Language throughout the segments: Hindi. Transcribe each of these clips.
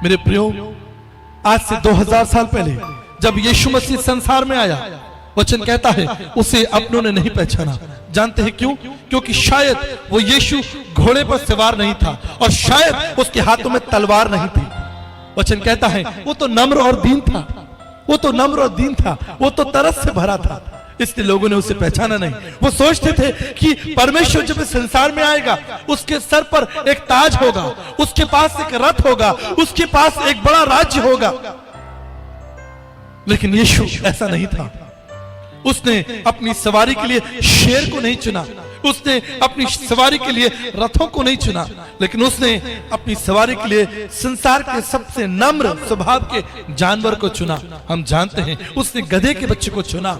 मेरे प्रियो, आज से 2000 साल पहले जब यीशु मसीह संसार में आया, वचन कहता है उसे अपनों ने नहीं पहचाना। जानते हैं क्यों? क्योंकि शायद वो यीशु घोड़े पर सवार नहीं था और शायद उसके हाथों में तलवार नहीं थी। वचन कहता है वो तो नम्र और दीन था, वो तो नम्र और दीन था, वो तो तरस से भरा था, इसलिए लोगों ने उसे पहचाना नहीं। वो सोचते थे कि परमेश्वर जब इस संसार में आएगा उसके सर पर एक ताज होगा, उसके पास एक रथ होगा, उसके पास एक बड़ा राज्य होगा। लेकिन यीशु ऐसा नहीं था। उसने अपनी सवारी के लिए शेर को नहीं चुना, उसने अपनी सवारी के लिए रथों को नहीं चुना, लेकिन उसने अपनी सवारी के लिए संसार के सबसे नम्र स्वभाव के जानवर को चुना। हम जानते हैं उसने गधे के बच्चे को चुना।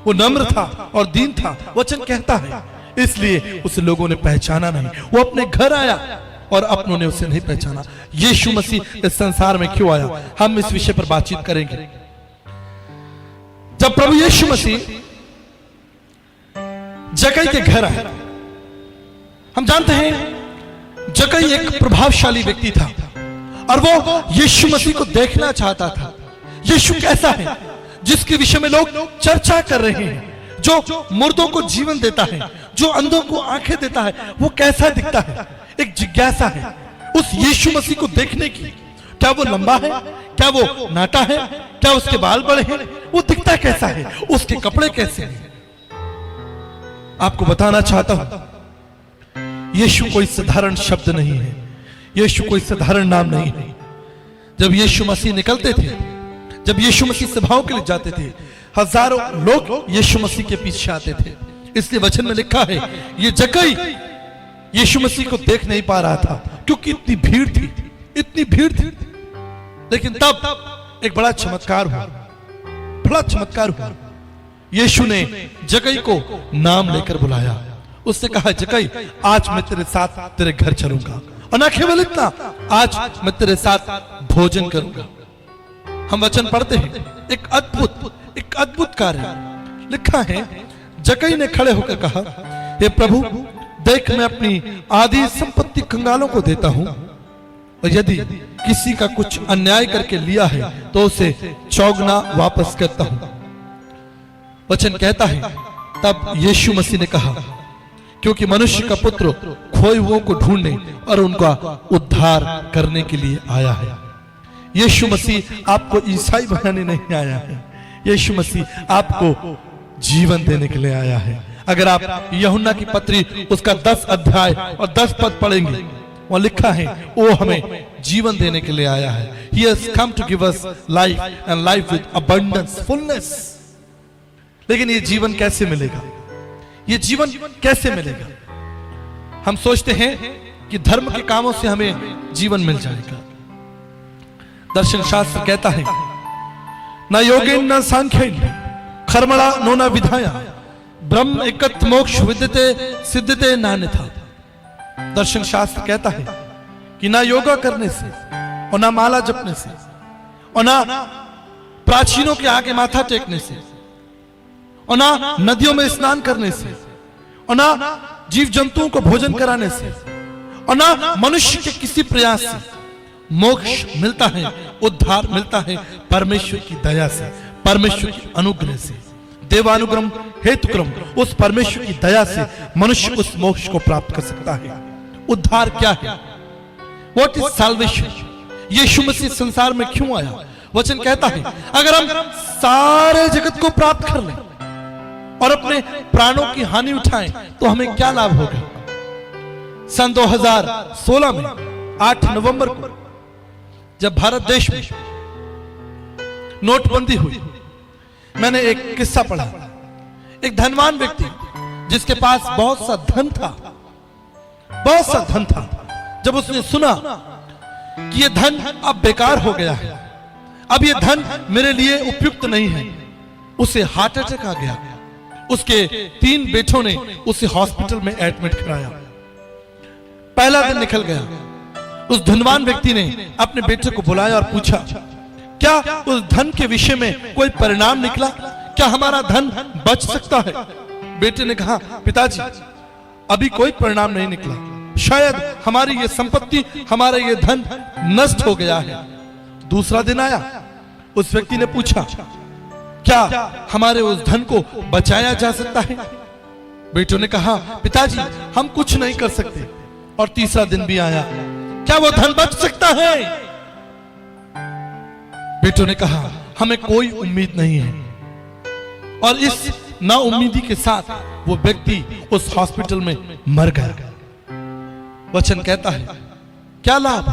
वो नम्र था और दीन था, वचन कहता है, इसलिए उसे लोगों ने पहचाना नहीं। वो अपने घर आया और अपनों ने उसे नहीं पहचाना। यीशु मसीह इस संसार में क्यों आया, हम इस विषय पर बातचीत करेंगे। जब प्रभु यीशु मसीह जक्कई के घर आए, हम जानते हैं जक्कई एक प्रभावशाली व्यक्ति था और वो यीशु मसीह को देखना चाहता था। यीशु कैसा है जिसके विषय में लोग चर्चा कर रहे हैं, जो मुर्दों को जीवन देता है, जो अंधों को आंखें देता है, वो कैसा दिखता है। एक जिज्ञासा है उस यीशु मसीह को देखने की। क्या वो लंबा है, क्या वो नाटा है, क्या उसके बाल बड़े हैं, वो दिखता कैसा है, उसके कपड़े कैसे हैं। आपको बताना चाहता हूं यीशु कोई साधारण शब्द नहीं है, यीशु कोई साधारण नाम नहीं है। जब यीशु मसीह निकलते थे, जब यीशु मसीह सभाओं के लिए जाते थे, हजारों लोग यीशु मसीह के पीछे आते थे। इसलिए वचन में लिखा है ये जक्कई यीशु मसीह को देख नहीं पा रहा था क्योंकि इतनी भीड़ थी, इतनी भीड़ थी। लेकिन तब एक बड़ा चमत्कार हुआ, बड़ा चमत्कार हुआ। यीशु ने जक्कई को नाम लेकर बुलाया। उसने कहा जक्कई आज मैं तेरे साथ तेरे घर चलूंगा, और न केवल इतना, आज मैं तेरे साथ भोजन करूंगा। हम वचन पढ़ते हैं एक अद्भुत कार्य लिखा है। जक्कई ने खड़े होकर कहा हे प्रभु देख, मैं अपनी आधी संपत्ति कंगालों को देता हूं, और यदि किसी का कुछ अन्याय करके लिया है तो उसे चौगुना वापस करता हूं। वचन कहता है तब यीशु मसीह ने कहा क्योंकि मनुष्य का पुत्र खोए हुओं को ढूंढने और उनका उद्धार करने के लिए आया है। यीशु मसीह आपको ईसाई बनाने नहीं आया है, यीशु मसीह आपको जीवन देने के लिए आया है। अगर आप यूहन्ना की पत्री उसका 10 अध्याय और 10 पद पढ़ेंगे, वहां लिखा है वो हमें जीवन देने के लिए आया है। He has come to give us life and life with abundance, fullness। लेकिन ये जीवन कैसे मिलेगा, ये जीवन कैसे मिलेगा? हम सोचते हैं कि धर्म के कामों से हमें जीवन मिल जाएगा। दर्शन शास्त्र कहता है न योगेन न सांख्येन कर्मणा नो न विधाया ब्रह्म एकत मोक्ष विद्यते सिद्धते नान्यथा। दर्शन शास्त्र कहता है कि ना योगा करने से और ना माला जपने से और ना प्राचीनों के आगे माथा टेकने से और ना नदियों में स्नान करने से और ना जीव जंतुओं को भोजन कराने से और ना मनुष्य के किसी प्रयास से मोक्ष मिलता है, उद्धार मिलता है परमेश्वर की दया से, परमेश्वर की अनुग्रह से, देवानुग्रह हेतुक्रम उस परमेश्वर की दया से मनुष्य उस मोक्ष को प्राप्त कर सकता है। उद्धार क्या है? What is salvation? यीशु मसीह संसार में क्यों आया? वचन कहता है अगर हम सारे जगत को प्राप्त कर लें और अपने प्राणों की हानि उठाएं तो हमें क्या लाभ होगा? सन 2016 में 8 नवंबर को जब भारत देश में नोटबंदी हुई, मैंने एक किस्सा पढ़ा। एक धनवान व्यक्ति जिसके पास बहुत सा धन था, बहुत सा धन था, जब उसने सुना कि ये धन अब बेकार हो गया है, अब ये धन मेरे लिए उपयुक्त नहीं है, उसे हार्ट अटैक आ गया। उसके 3 बेटों ने उसे हॉस्पिटल में एडमिट कराया। पहला दिन निकल गया। उस धनवान व्यक्ति ने अपने बेटे को बुलाया और पूछा क्या उस धन के विषय में कोई परिणाम निकला, क्या हमारा धन बच सकता है? बेटे ने कहा पिताजी अभी कोई परिणाम नहीं निकला, शायद हमारी ये संपत्ति, हमारा ये धन नष्ट हो गया है। दूसरा दिन आया, उस व्यक्ति ने पूछा, क्या हमारे उस धन को बचाया जा सकता है? बेटों ने कहा, पिताजी हम कुछ नहीं कर सकते। और तीसरा दिन भी आया, क्या वो धन बच सकता है? बेटों ने कहा, हमें कोई उम्मीद नहीं है। और इस नाउम्मीदी के साथ वो व्यक्ति उस हॉस्पिटल में मर गया। वचन कहता है, क्या लाभ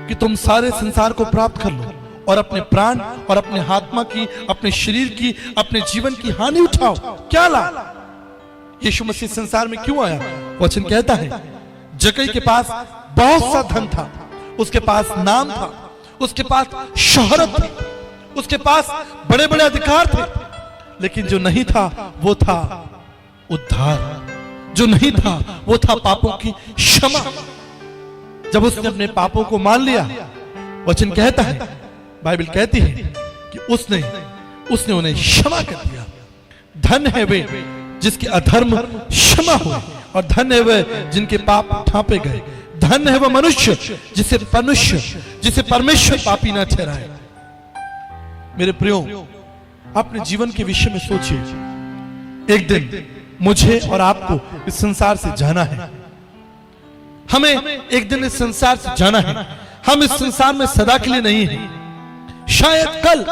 कि तुम सारे संसार को प्राप्त कर लो और अपने प्राण और अपने आत्मा की, अपने शरीर की, अपने जीवन की हानि उठाओ? क्या लाभ? यीशु मसीह संसार में क्यों आया? वचन कहता है, जक्कई के पास बहुत सा धन था, उसके पास नाम था, उसके पास शोहरत थी, उसके पास बड़े बड़े अधिकार थे, लेकिन जो नहीं था वो था उद्धार। जो नहीं था वो था पापों की क्षमा। जब उसने अपने पापों को मान लिया, वचन कहता है, बाइबल कहती है कि उसने उन्हें क्षमा कर दिया। धन है वे जिसके अधर्म क्षमा हुए, और धन है वे जिनके पाप ढांपे गए। धन है वह मनुष्य जिसे परमेश्वर पापी न ठहराए। मेरे प्रियो, अपने जीवन के विषय में सोचिए। एक दिन मुझे और आपको इस संसार से जाना है। हमें एक दिन इस संसार से जाना है। हम इस संसार में सदा के लिए नहीं हैं। शायद कल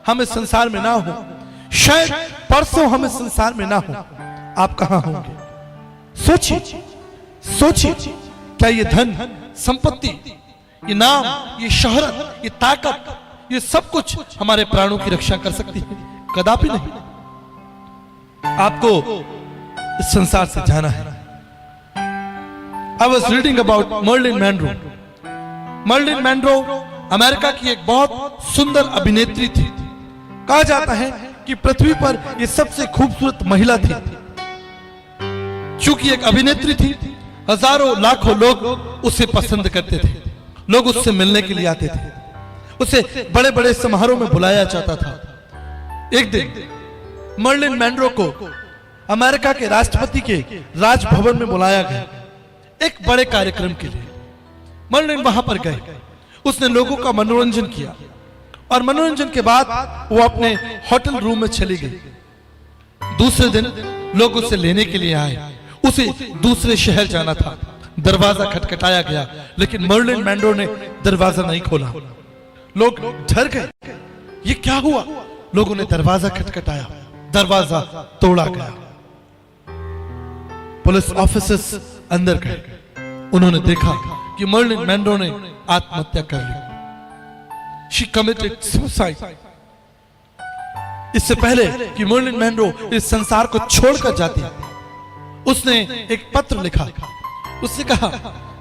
हम इस संसार में ना हो, शायद परसों हम इस संसार में ना हो। आप कहां होंगे? सोचिए, क्या ये धन, संपत्ति, ये नाम, ये शोहरत, ये ताकत, ये सब कुछ हमारे प्राणों की रक्षा कर सकती है? कदापि नहीं। आपको इस संसार से जाना है। I was reading about Marilyn Monroe. Marilyn Monroe America की एक बहुत सुंदर अभिनेत्री थी। कहा जाता है कि पृथ्वी पर ये सबसे खूबसूरत महिला थी। चूंकि एक अभिनेत्री थी, हजारों लाखों लोग उसे पसंद करते थे। लोग उससे मिलने के लिए आते थे। उसे बड़े बड़े समारोह में बुलाया जाता था। एक दिन मर्लिन मैनरो को अमेरिका के राष्ट्रपति के राजभवन में बुलाया गया, एक बड़े कार्यक्रम के लिए। मर्लिन वहां पर गए, उसने लोगों का मनोरंजन किया, और मनोरंजन के बाद वो अपने होटल रूम में चली गई। दूसरे दिन लोग उसे लेने के लिए आए। उसे दूसरे शहर जाना था। दरवाजा खटखटाया गया, लेकिन मर्लिन मैनरो ने दरवाजा नहीं खोला। लोग डर गए, ये क्या हुआ? लोगों ने दरवाजा खटखटाया, दरवाजा तोड़ा गया। पुलिस ऑफिसर्स अंदर गए। उन्होंने देखा कि मर्लिन मैनरो ने आत्महत्या कर ली। She committed suicide. इससे पहले कि मर्लिन मैनरो इस संसार को छोड़कर जाती, उसने एक पत्र लिखा। उसने कहा,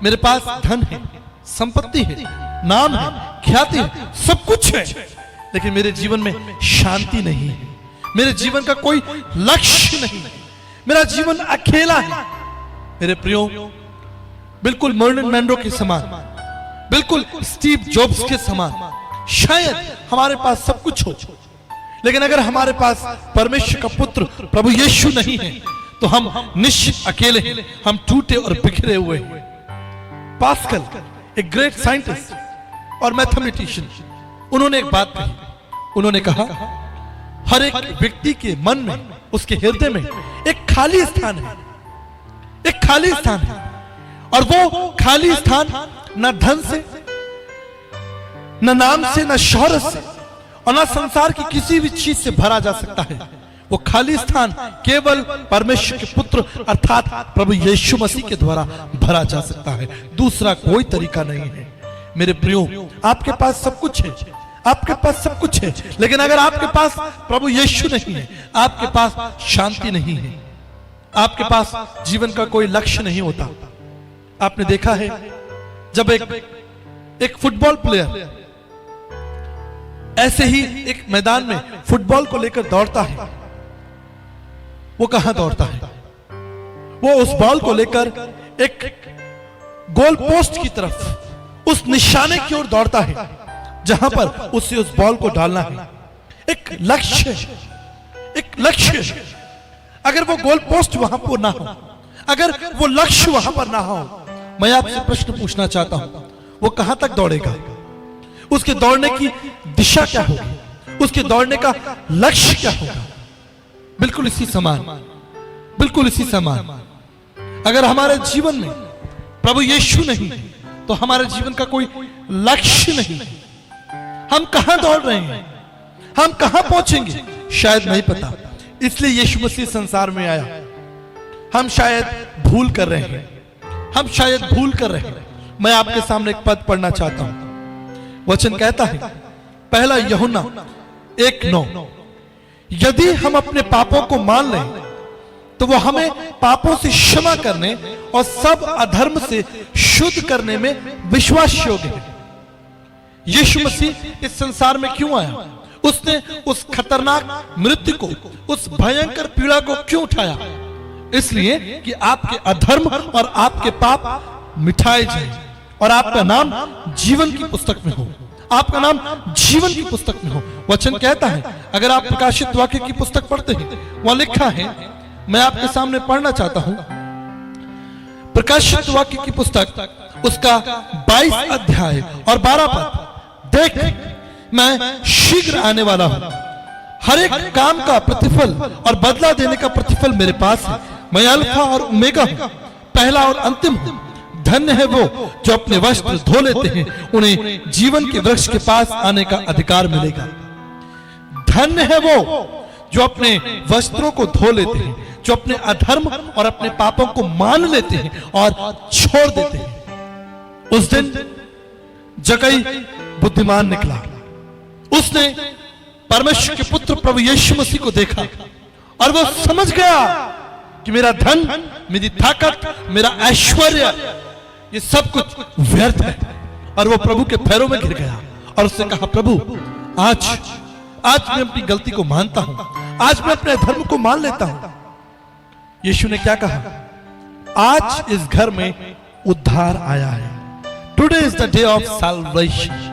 मेरे पास धन है, संपत्ति है, नाम है, ख्याति है, सब कुछ है, लेकिन मेरे जीवन में शांति नहीं है। मेरे जीवन का कोई लक्ष्य नहीं है। मेरा जीवन अकेला है। मेरे प्रियो, बिल्कुल मर्लिन मैनरो के समान, बिल्कुल स्टीव जॉब्स के समान, शायद हमारे पास सब कुछ हो, लेकिन अगर हमारे पास परमेश्वर का पुत्र प्रभु यीशु नहीं है, तो हम निश्चित अकेले हैं। हम टूटे और बिखरे हुए हैं। पास्कल, एक ग्रेट साइंटिस्ट और मैथमेटिशियन, उन्होंने एक बात कही। उन्होंने कहा, हर एक व्यक्ति के मन में, उसके हृदय में एक खाली स्थान है। एक खाली स्थान है, और वो खाली स्थान न धन से, न नाम से, न शोहरत से, और न संसार की किसी भी चीज से भरा जा सकता है। वो खाली स्थान केवल परमेश्वर के पुत्र अर्थात प्रभु यीशु मसीह के द्वारा भरा जा सकता है। दूसरा कोई तरीका नहीं है। मेरे प्रियो, आपके पास सब कुछ है, आपके पास सब कुछ है, लेकिन अगर आपके पास प्रभु यीशु नहीं है, आपके पास शांति नहीं है, आपके पास जीवन का कोई लक्ष्य नहीं होता। आपने देखा है, जब एक फुटबॉल प्लेयर ऐसे ही एक मैदान में फुटबॉल को लेकर दौड़ता है, वो कहां दौड़ता है? वो उस बॉल को लेकर एक गोल पोस्ट की तरफ, उस निशाने की ओर दौड़ता है जहां पर उसे उस बॉल को डालना है। एक लक्ष्य, एक लक्ष्य। अगर वो गोल पोस्ट वहां पर ना हो, अगर वो लक्ष्य वहां पर ना हो, मैं आपसे प्रश्न पूछना चाहता हूं, वो कहां तक दौड़ेगा? उसके दौड़ने की दिशा क्या होगी? उसके दौड़ने का लक्ष्य क्या होगा? बिल्कुल इसी समान, बिल्कुल इसी समान अगर हमारे जीवन में प्रभु यीशु नहीं तो हमारे जीवन का कोई लक्ष्य नहीं। हम कहां दौड़ रहे हैं, हम कहां पहुंचेंगे शायद नहीं पता। इसलिए यीशु मसीह संसार में आया। हम शायद भूल कर रहे हैं, हम शायद भूल कर रहे हैं। मैं आपके सामने एक पद पढ़ना चाहता हूं। वचन कहता है, पहला यूहन्ना 1:9, यदि हम अपने पापों को मान लें तो वो हमें पापों से क्षमा करने और सब अधर्म से शुद्ध करने में विश्वास योग्य है। यीशु मसीह इस संसार में क्यों आया? उसने उस खतरनाक मृत्यु को, उस भयंकर पीड़ा को क्यों उठाया? इसलिए कि आपके अधर्म और आपके पाप मिटाए जाए और आपका नाम जीवन की पुस्तक में हो, आपका नाम जीवन की पुस्तक में हो। वचन कहता है, अगर आप प्रकाशित वाक्य की पुस्तक पढ़ते हैं, वहां लिखा है, मैं आपके सामने पढ़ना चाहता हूं, प्रकाशित वाक्य की पुस्तक उसका 22 अध्याय और 12 पद, देख मैं शीघ्र आने वाला हूं, हर एक काम का प्रतिफल और बदला देने का प्रतिफल मेरे पास है। मैं अल्फा और ओमेगा हूं, पहला और अंतिम हूं। धन्य है वो जो अपने वस्त्र धो लेते हैं, उन्हें जीवन के वृक्ष के पास आने का अधिकार मिलेगा। धन्य है वो जो अपने वस्त्रों को धो लेते हैं, जो अपने अधर्म और अपने पापों को मान लेते हैं और छोड़ देते हैं। उस दिन जक्कई बुद्धिमान निकला। उसने परमेश्वर के पुत्र प्रभु यीशु मसीह को देखा और वो समझ गया कि मेरा धन, मेरी ताकत, मेरा ऐश्वर्य, ये सब कुछ व्यर्थ है। और वो प्रभु के पैरों में गिर गया और उसने कहा, प्रभु आज मैं अपनी गलती को मानता हूं, आज मैं अपने धर्म को मान लेता हूं। यीशु ने क्या कहा? आज इस घर में उद्धार आया है। Today is the day of salvation.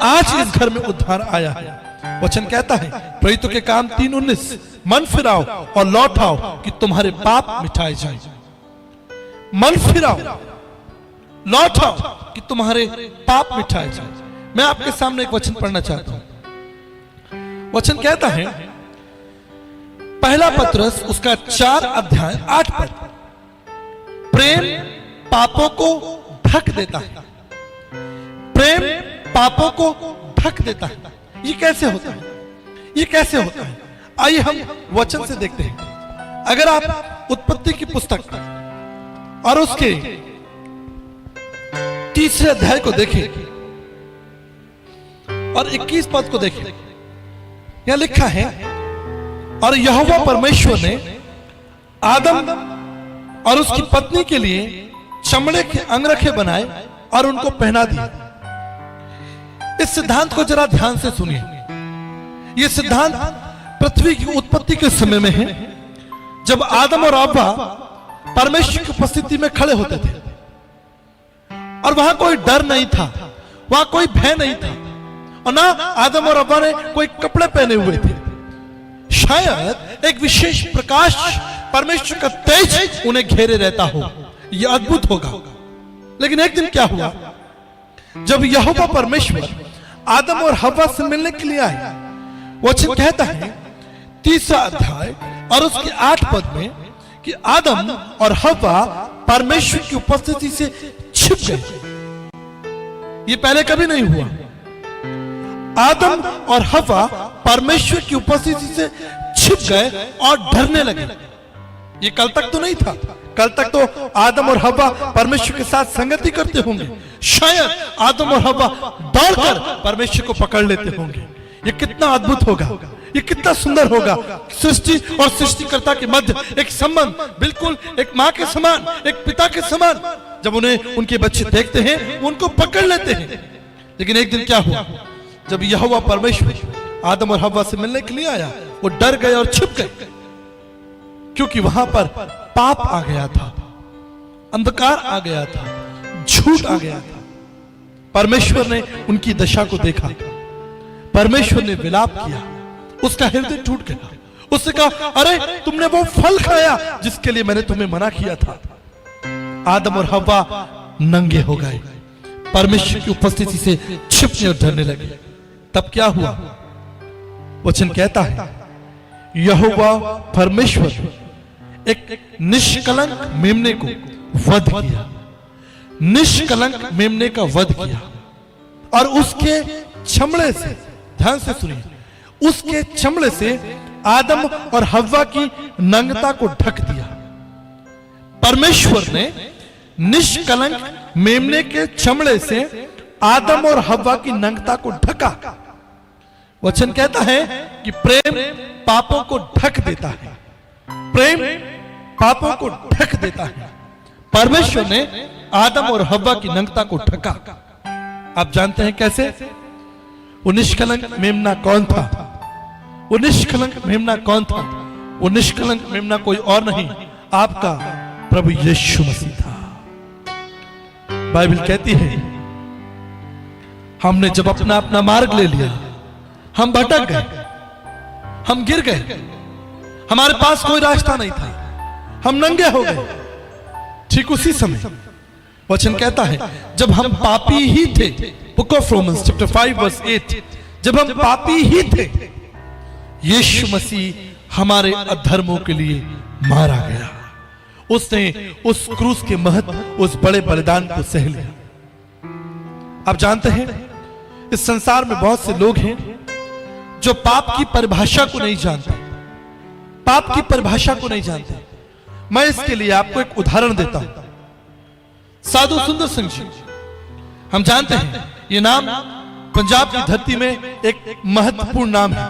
आज इस घर में उद्धार आया है। वचन कहता है, प्रेरितों के काम 3:19, मन फिराओ और लौट आओ कि तुम्हारे पाप मिटाए जाएं। मन फिराओ, लौट आओ कि तुम्हारे पाप मिटाए जाएं। मैं आपके सामने एक वचन पढ़ना चाहता हूं। वचन कहता है, पहला पत्रस उसका 4 अध्याय 8 पद, प्रेम पापों को ढक देता है। प्रेम पापों को ढक देता है। ये कैसे होता है? ये कैसे होता है? आइए हम वचन से देखते हैं। अगर आप उत्पत्ति की पुस्तक और उसके 3 अध्याय को देखें और 21 पद को देखें, यहां लिखा है, और यहोवा परमेश्वर ने आदम और उसकी पत्नी के लिए चमड़े के अंगरखे बनाए और उनको पहना दिया। इस सिद्धांत को जरा ध्यान से सुनिए। यह सिद्धांत पृथ्वी की उत्पत्ति के समय में है, जब आदम और हव्वा परमेश्वर की उपस्थिति में खड़े होते थे और वहां कोई डर नहीं था, वहां कोई भय नहीं था, और ना आदम और हव्वा ने कोई कपड़े पहने हुए थे। शायद एक विशेष प्रकाश, परमेश्वर का तेज उन्हें घेरे रहता हो। यह अद्भुत होगा। लेकिन एक दिन क्या हुआ? जब यहोवा परमेश्वर आदम और हव्वा से मिलने के लिए आए, वचन कहता है 3 अध्याय और उसके 8 पद में कि आदम और हव्वा परमेश्वर की उपस्थिति से छिप गए। ये पहले कभी नहीं हुआ। आदम और हव्वा परमेश्वर की उपस्थिति से छिप गए और डरने लगे। ये कल तक तो नहीं था। कल तक तो आदम और हव्वा परमेश्वर के साथ संगति करते होंगे। शायद आदम और हव्वा दौड़कर परमेश्वर को पकड़ लेते होंगे। ये कितना अद्भुत होगा, ये कितना सुंदर होगा। सृष्टि और सृष्टिकर्ता के मध्य एक संबंध, बिल्कुल एक मां के समान, एक पिता के समान। जब उन्हें उनके बच्चे देखते हैं, उनको पकड़ लेते हैं। लेकिन एक दिन क्या हुआ? जब यहोवा परमेश्वर आदम और हव्वा से मिलने के लिए आया, वो डर गए और छिप गए, क्योंकि वहां पर पाप आ गया था, अंधकार आ गया था, झूठ आ गया था। परमेश्वर ने उनकी दशा को देखा, परमेश्वर ने विलाप किया, उसका हृदय टूट गया, उसने कहा, अरे तुमने वो फल खाया जिसके लिए मैंने तुम्हें मना किया था। आदम और हव्वा नंगे हो गए, परमेश्वर की उपस्थिति से छिपने और डरने लगे। तब क्या हुआ? वचन कहता है, यहोवा परमेश्वर एक निष्कलंक मेमने को वध किया, निष्कलंक मेमने का वध किया, और उसके चमड़े से, ध्यान से सुनिए, उसके चमड़े से आदम और हव्वा की नंगता को ढक दिया। परमेश्वर ने निष्कलंक मेमने के चमड़े से आदम और हव्वा की नंगता को ढका। वचन कहता है कि प्रेम पापों को ढक देता है, प्रेम पापों को ढक देता है। परमेश्वर ने आदम और हव्वा की नंगता को ढका। आप जानते हैं कैसे? वो निष्कलंक मेमना कौन था? वो निष्कलंक मेमना कौन था? वो निष्कलंक मेमना कोई और नहीं, आपका प्रभु यीशु मसीह था। बाइबल कहती है, हमने जब अपना अपना मार्ग ले लिया, हम भटक गए, हम गिर गए, हमारे पास कोई रास्ता नहीं था, हम नंगे हो गए। ठीक उसी समय वचन कहता है, जब हम पापी ही थे, book of Romans chapter 5 verse 8, जब हम पापी ही थे, यीशु मसीह हमारे अधर्मों के लिए मारा गया। उसने उस क्रूस के महत्व, उस बड़े बलिदान को सह लिया। आप जानते हैं, इस संसार में बहुत से लोग हैं जो पाप की परिभाषा को नहीं जानते, पाप की परिभाषा को नहीं जानते। मैं इसके लिए आपको एक उदाहरण देता हूं। साधु सुंदर सिंह जी, हम जानते हैं ये नाम पंजाब की धरती में एक महत्वपूर्ण नाम है,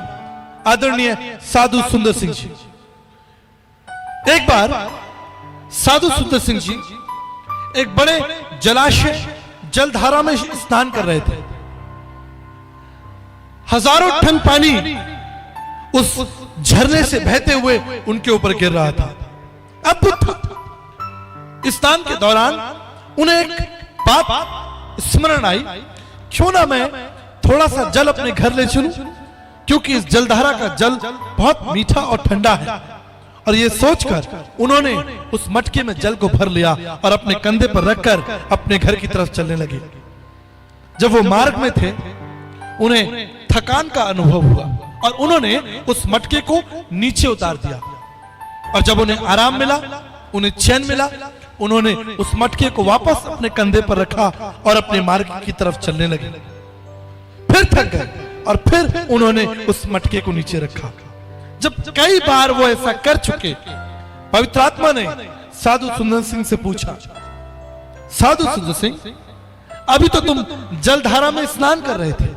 आदरणीय साधु सुंदर सिंह जी। एक बार साधु सुंदर सिंह जी एक बड़े जलाशय, जलधारा में स्नान कर रहे थे। हजारों टन पानी उस झरने से बहते हुए उनके ऊपर गिर रहा था। अब स्नान के दौरान उन्हें एक बात स्मरण आई, क्यों ना मैं थोड़ा सा जल अपने घर ले चलूं, क्योंकि इस जलधारा का जल बहुत मीठा और ठंडा है। और ये सोचकर उन्होंने उस मटके में जल को भर लिया और अपने कंधे पर रखकर अपने घर की तरफ चलने लगे। जब वो मार्ग में थे, उन्हें थकान का अनुभव हुआ और उन्होंने उस मटके को नीचे उतार दिया। और जब उन्हें आराम मिला, उन्हें चैन मिला, उन्होंने उस मटके को वापस अपने कंधे पर रखा और अपने मार्ग की तरफ चलने लगे। फिर थक गए और फिर उन्होंने उस मटके को नीचे रखा। जब कई बार वो ऐसा कर चुके, पवित्र आत्मा ने साधु सुंदर सिंह से पूछा, साधु सुंदर सिंह, अभी तो तुम जलधारा में स्नान कर रहे थे,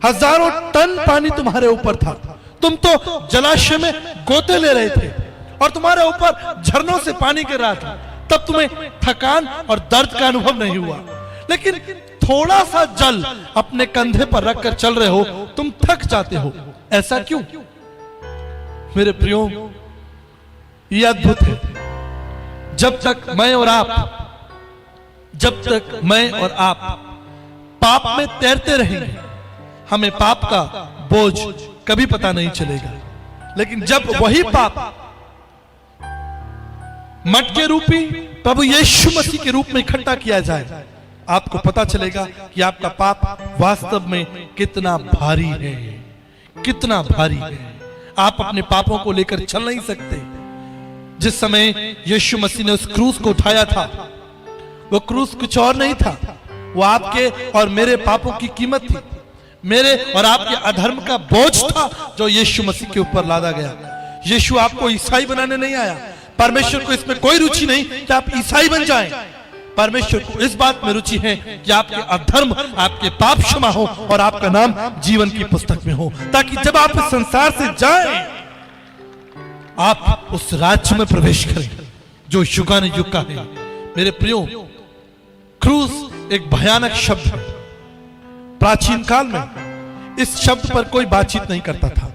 हजारों टन पानी तुम्हारे ऊपर था, तुम तो जलाशय में गोते ले रहे थे और तुम्हारे ऊपर झरनों से पानी गिर रहा था, तब तुम्हें थकान और दर्द का अनुभव नहीं हुआ। लेकिन थोड़ा सा जल अपने कंधे पर रखकर चल रहे हो, तुम थक जाते हो, ऐसा क्यों? मेरे प्रियो, यह अद्भुत है। जब तक मैं और आप पाप में तैरते रहेंगे, हमें पाप का बोझ कभी पता नहीं चलेगा। लेकिन जब वही पाप मटके रूपी प्रभु यीशु मसीह के रूप में इकट्ठा किया जाए, आपको पता चलेगा कि आपका पाप वास्तव में कितना भारी है, कितना भारी है। आप अपने पापों को लेकर चल नहीं सकते। जिस समय यीशु मसीह ने उस क्रूस को उठाया था, वो क्रूस कुछ और नहीं था, वो आपके और मेरे पापों की कीमत थी, मेरे और आपके अधर्म का बोझ था जो यीशु मसीह के ऊपर लादा गया। यीशु आपको ईसाई बनाने नहीं आया। परमेश्वर को इसमें कोई रुचि नहीं कि आप ईसाई बन जाएं। परमेश्वर को इस बात में रुचि है कि आपके अधर्म, आपके पाप क्षमा हो और आपका नाम जीवन की पुस्तक में हो, ताकि जब आप इस संसार से जाएं, आप उस राज्य में प्रवेश करें जो युगान युग का है। मेरे प्रियो, क्रूस एक भयानक शब्द है। प्राचीन काल में इस शब्द पर कोई बातचीत नहीं करता था।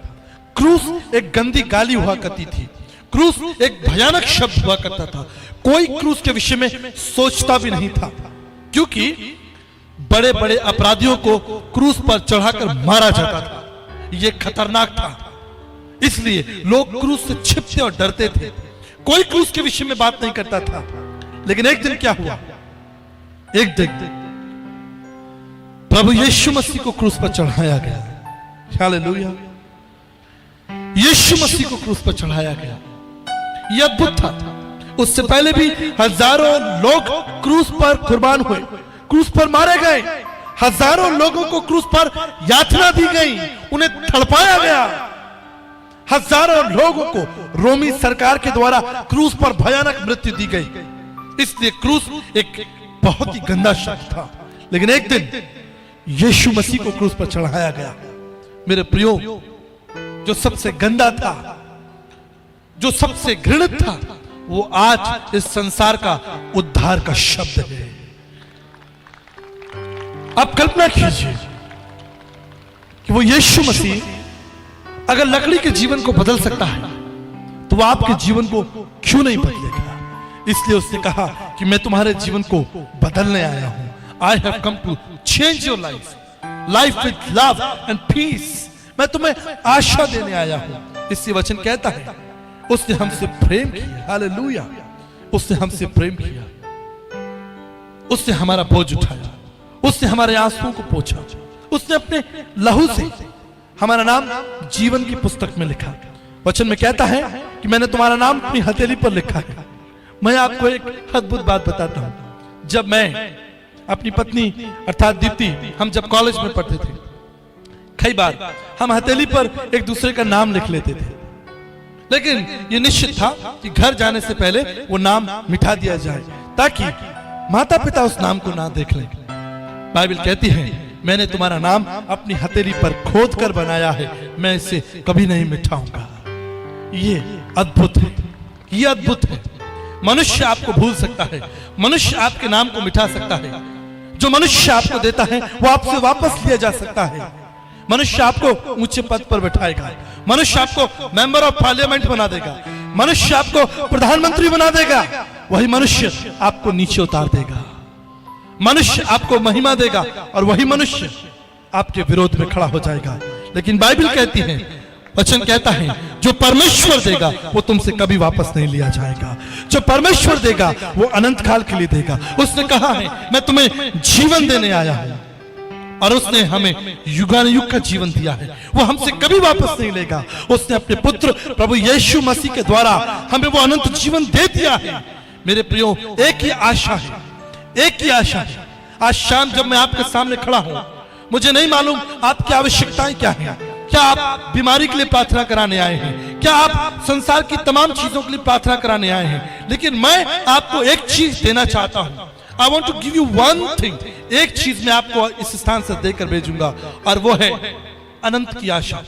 क्रूस एक गंदी गाली हुआ करती थी, क्रूस एक भयानक शब्द हुआ करता था। कोई क्रूस के विषय में सोचता भी नहीं था, क्योंकि बड़े बड़े अपराधियों को क्रूस पर चढ़ाकर मारा जाता था। यह खतरनाक था, इसलिए लोग क्रूस से छिपते और डरते थे, कोई क्रूस के विषय में बात नहीं करता था। लेकिन एक दिन क्या हुआ, एक दिन प्रभु यीशु मसीह को क्रूस पर चढ़ाया गया। हालेलुया, यीशु मसीह को क्रूस पर चढ़ाया गया। यह अद्भुत था। उससे पहले भी हजारों लोग क्रूस पर कुर्बान हुए, क्रूस पर मारे गए। हजारों लोगों को क्रूस पर यातना दी गई, उन्हें तड़पाया गया। हजारों लोगों को रोमी सरकार के द्वारा क्रूस पर भयानक मृत्यु दी गई। इसलिए क्रूस एक बहुत ही गंदा शब्द था। लेकिन एक दिन यीशु मसीह को क्रूस पर चढ़ाया गया। मेरे प्रियो, जो सबसे गंदा था, जो सबसे घृणित था, वो आज इस संसार का उद्धार का शब्द है। आप कल्पना कीजिए कि वो यीशु मसीह अगर लकड़ी के जीवन को बदल सकता है तो वो आपके जीवन को क्यों नहीं बदलेगा। इसलिए उसने कहा कि मैं तुम्हारे जीवन को बदलने आया हूं। I have come to change your life, life with love and peace. मैं तुम्हें आशा देने आया हूं। इससे वचन कहता है उसने हमसे प्रेम किया। हालेलुया, उसने हमसे प्रेम किया। उसने हमारा बोझ उठाया, उसने हमारे आंसुओं को पोंछा, उसने अपने लहू से हमारा नाम जीवन की पुस्तक में लिखा। वचन में कहता है कि मैंने तुम्हारा नाम अपनी हथेली पर लिखा है। मैं आपको एक अद्भुत बात बताता हूं। जब मैं अपनी पत्नी अर्थात दीप्ति, हम जब कॉलेज में पढ़ते थे, कई बार हम हथेली पर एक दूसरे का नाम लिख लेते थे। लेकिन यह निश्चित था कि घर जाने से पहले वो नाम मिटा दिया जाए ताकि माता पिता उस नाम को ना देख लें। बाइबल कहती है मैंने तुम्हारा नाम अपनी हथेली पर खोद कर बनाया है, मैं इसे कभी नहीं मिटाऊंगा। ये अद्भुत है, ये अद्भुत है। मनुष्य आपको भूल सकता है, मनुष्य आपके नाम को मिटा सकता है। जो मनुष्य आपको देता है वो आपसे वापस लिया जा सकता है। मनुष्य आपको ऊंचे पद पर बैठाएगा, मनुष्य आपको मेंबर ऑफ पार्लियामेंट बना देगा, मनुष्य आपको प्रधानमंत्री बना देगा, वही मनुष्य आपको नीचे उतार देगा। मनुष्य आपको महिमा देगा और वही मनुष्य आपके विरोध में खड़ा हो जाएगा। लेकिन बाइबल कहती है, वचन कहता है जो परमेश्वर देगा वो तुमसे कभी वापस नहीं लिया जाएगा। जो परमेश्वर देगा वो अनंत काल के लिए देगा। उसने कहा है मैं तुम्हें जीवन देने आया हूं और उसने हमें युगानुयुग का जीवन दिया है, वो हमसे कभी वापस नहीं लेगा। उसने अपने पुत्र प्रभु यीशु मसीह के द्वारा हमें वो अनंत जीवन दे दिया है। मेरे प्रियो, एक ही आशा है, एक ही आशा है। आज शाम जब मैं आपके सामने खड़ा हूं, मुझे नहीं मालूम आपकी आवश्यकताएं क्या हैं। क्या आप बीमारी के लिए प्रार्थना कराने आए हैं? क्या आप संसार की तमाम चीजों के लिए प्रार्थना कराने आए हैं? लेकिन मैं आपको एक चीज देना चाहता हूं। I want to give you one thing। एक चीज मैं आपको इस स्थान से देकर भेजूंगा और वो है अनंत की आशा।